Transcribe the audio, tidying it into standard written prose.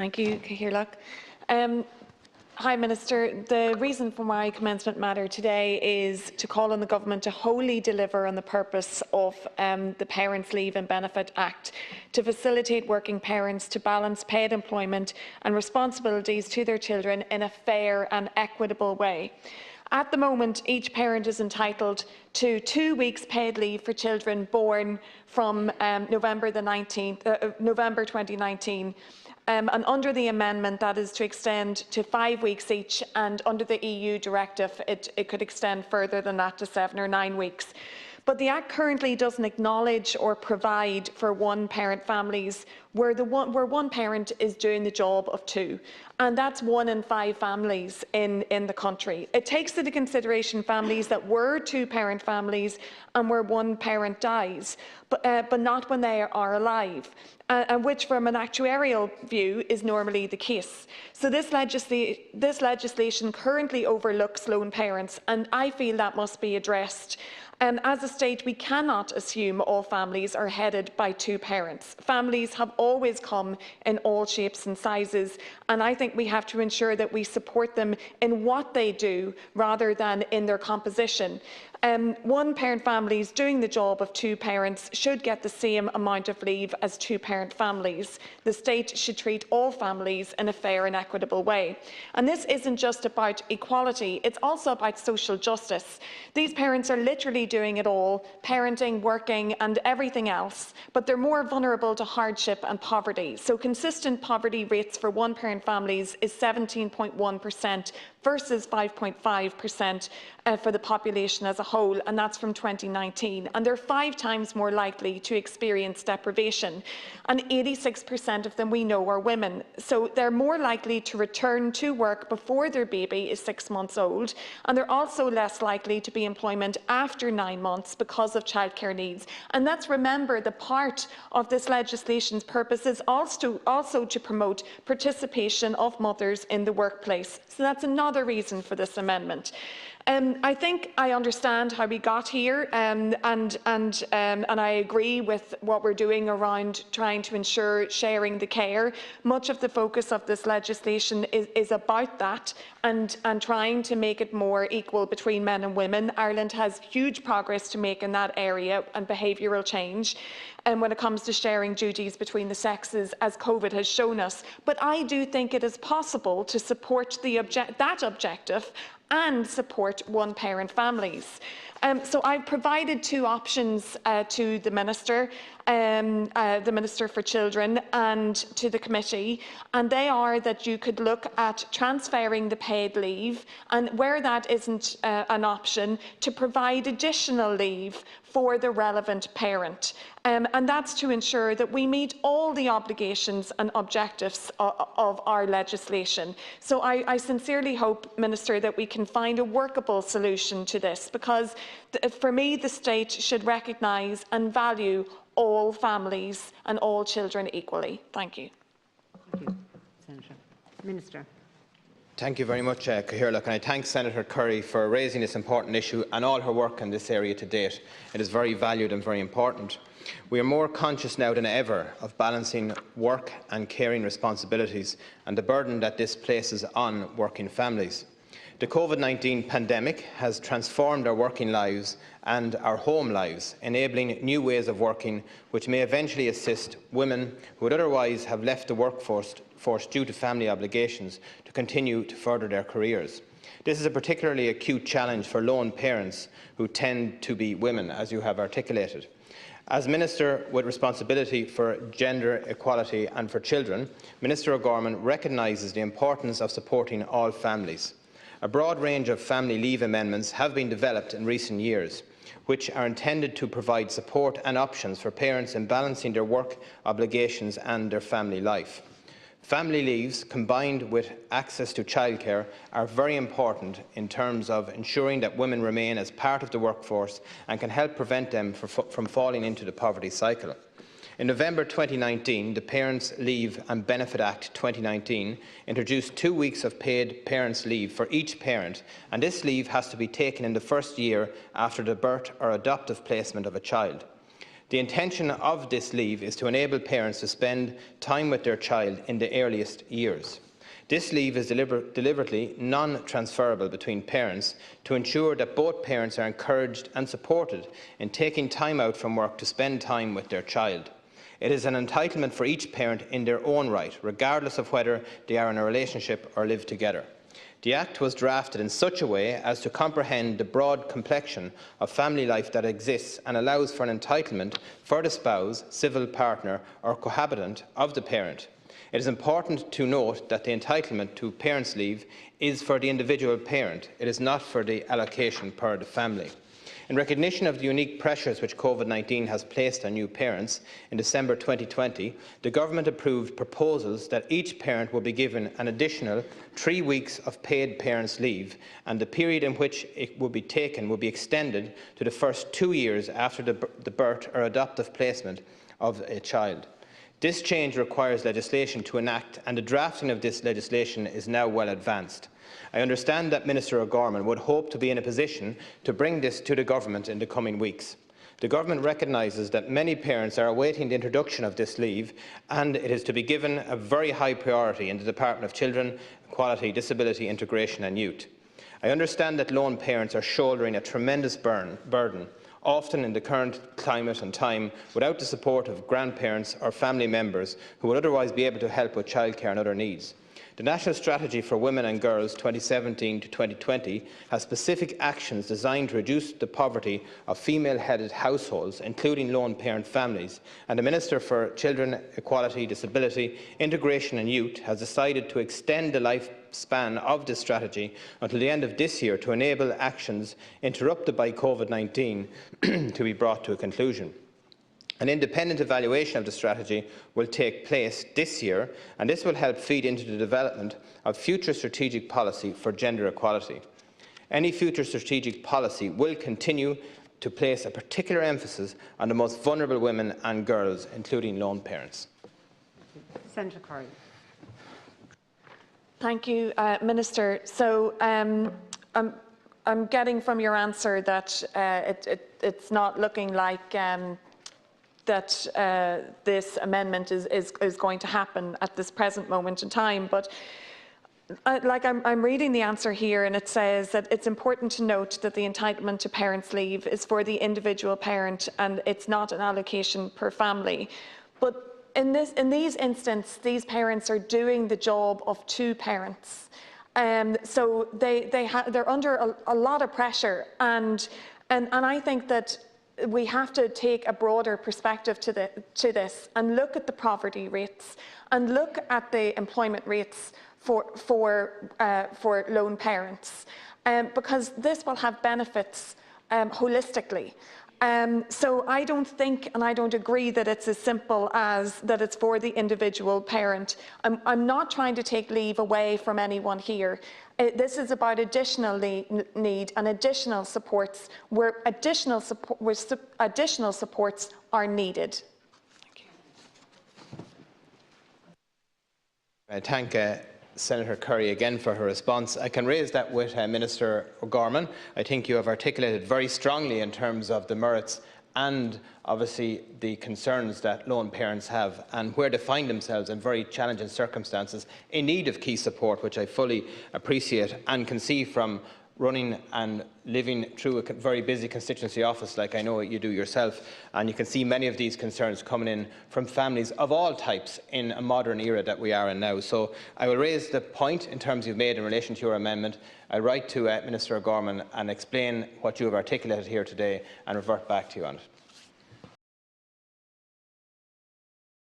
Thank you, Cathaoirleach. Hi Minister, the reason for my commencement matter today is to call on the Government to wholly deliver on the purpose of the Parents' Leave and Benefit Act, to facilitate working parents to balance paid employment and responsibilities to their children in a fair and equitable way. At the moment, each parent is entitled to 2 weeks paid leave for children born from November 2019. And under the amendment, that is to extend to 5 weeks each, and under the EU directive, it could extend further than that to 7 or 9 weeks. But the Act currently doesn't acknowledge or provide for one-parent families where one parent is doing the job of two. And that's 1 in 5 families in the country. It takes into consideration families that were two-parent families and where one parent dies, but not when they are alive, and which from an actuarial view is normally the case. So this legislation currently overlooks lone parents, and I feel that must be addressed. As a state, we cannot assume all families are headed by two parents. Families have always come in all shapes and sizes, and I think we have to ensure that we support them in what they do rather than in their composition. One-parent families doing the job of two parents should get the same amount of leave as two-parent families. The state should treat all families in a fair and equitable way. And this isn't just about equality, it's also about social justice. These parents are literally doing it all, parenting, working and everything else, but they're more vulnerable to hardship and poverty. So consistent poverty rates for one-parent families is 17.1% versus 5.5% for the population as a whole, and that's from 2019. And they're 5 times more likely to experience deprivation. And 86% of them we know are women. So they're more likely to return to work before their baby is 6 months old, and they're also less likely to be employment after 9 months because of childcare needs. And let's remember the part of this legislation's purpose is also to promote participation of mothers in the workplace. So that's another reason for this amendment. I think I understand how we got here, and I agree with what we're doing around trying to ensure sharing the care. Much of the focus of this legislation is about that and trying to make it more equal between men and women. Ireland has huge progress to make in that area and behavioural change. And when it comes to sharing duties between the sexes, as COVID has shown us. But I do think it is possible to support that objective and support one-parent families. So I've provided 2 options to the Minister for Children and to the committee, and they are that you could look at transferring the paid leave, and where that isn't an option, to provide additional leave for the relevant parent. And that's to ensure that we meet all the obligations and objectives of our legislation. So I sincerely hope, Minister, that we can find a workable solution to this, because for me, the state should recognise and value all families and all children equally. Thank you. Thank you, Senator. Minister. Thank you very much, Cathaoirleach, and I thank Senator Currie for raising this important issue and all her work in this area to date. It is very valued and very important. We are more conscious now than ever of balancing work and caring responsibilities and the burden that this places on working families. The COVID-19 pandemic has transformed our working lives and our home lives, enabling new ways of working which may eventually assist women who would otherwise have left the workforce due to family obligations to continue to further their careers. This is a particularly acute challenge for lone parents who tend to be women, as you have articulated. As Minister with responsibility for gender equality and for children, Minister O'Gorman recognises the importance of supporting all families. A broad range of family leave amendments have been developed in recent years, which are intended to provide support and options for parents in balancing their work obligations and their family life. Family leaves, combined with access to childcare, are very important in terms of ensuring that women remain as part of the workforce and can help prevent them from falling into the poverty cycle. In November 2019, the Parents' Leave and Benefit Act 2019 introduced 2 weeks of paid parents' leave for each parent, and this leave has to be taken in the first year after the birth or adoptive placement of a child. The intention of this leave is to enable parents to spend time with their child in the earliest years. This leave is deliberately non-transferable between parents to ensure that both parents are encouraged and supported in taking time out from work to spend time with their child. It is an entitlement for each parent in their own right, regardless of whether they are in a relationship or live together. The Act was drafted in such a way as to comprehend the broad complexion of family life that exists and allows for an entitlement for the spouse, civil partner or cohabitant of the parent. It is important to note that the entitlement to parents' leave is for the individual parent. It is not for the allocation per the family. In recognition of the unique pressures which COVID-19 has placed on new parents, in December 2020, the Government approved proposals that each parent will be given an additional 3 weeks of paid parents' leave, and the period in which it will be taken will be extended to the first 2 years after the birth or adoptive placement of a child. This change requires legislation to enact, and the drafting of this legislation is now well advanced. I understand that Minister O'Gorman would hope to be in a position to bring this to the Government in the coming weeks. The Government recognises that many parents are awaiting the introduction of this leave, and it is to be given a very high priority in the Department of Children, Equality, Disability, Integration and Youth. I understand that lone parents are shouldering a tremendous burden, often in the current climate and time, without the support of grandparents or family members who would otherwise be able to help with childcare and other needs. The National Strategy for Women and Girls 2017 to 2020 has specific actions designed to reduce the poverty of female-headed households, including lone parent families, and the Minister for Children, Equality, Disability, Integration and Youth has decided to extend the lifespan of this strategy until the end of this year to enable actions interrupted by COVID-19 to be brought to a conclusion. An independent evaluation of the strategy will take place this year, and this will help feed into the development of future strategic policy for gender equality. Any future strategic policy will continue to place a particular emphasis on the most vulnerable women and girls, including lone parents. Senator Currie. Thank you, Minister. So I'm getting from your answer that it's not looking like that this amendment is going to happen at this present moment in time. But I'm reading the answer here, and it says that it's important to note that the entitlement to parents' leave is for the individual parent and it's not an allocation per family. But in these instances, these parents are doing the job of two parents. So they're under a lot of pressure, and I think that we have to take a broader perspective to this and look at the poverty rates and look at the employment rates for lone parents, because this will have benefits holistically. So I don't think, and I don't agree that it's as simple as that it's for the individual parent. I'm not trying to take leave away from anyone here. This is about additional need and additional supports where additional supports are needed. Thank you. I thank Senator Currie again for her response. I can raise that with Minister O'Gorman. I think you have articulated very strongly in terms of the merits and obviously the concerns that lone parents have and where they find themselves in very challenging circumstances in need of key support, which I fully appreciate and can see from running and living through a very busy constituency office like I know you do yourself, and you can see many of these concerns coming in from families of all types in a modern era that we are in now. So I will raise the point in terms you've made in relation to your amendment. I'll write to Minister O'Gorman and explain what you have articulated here today and revert back to you on it.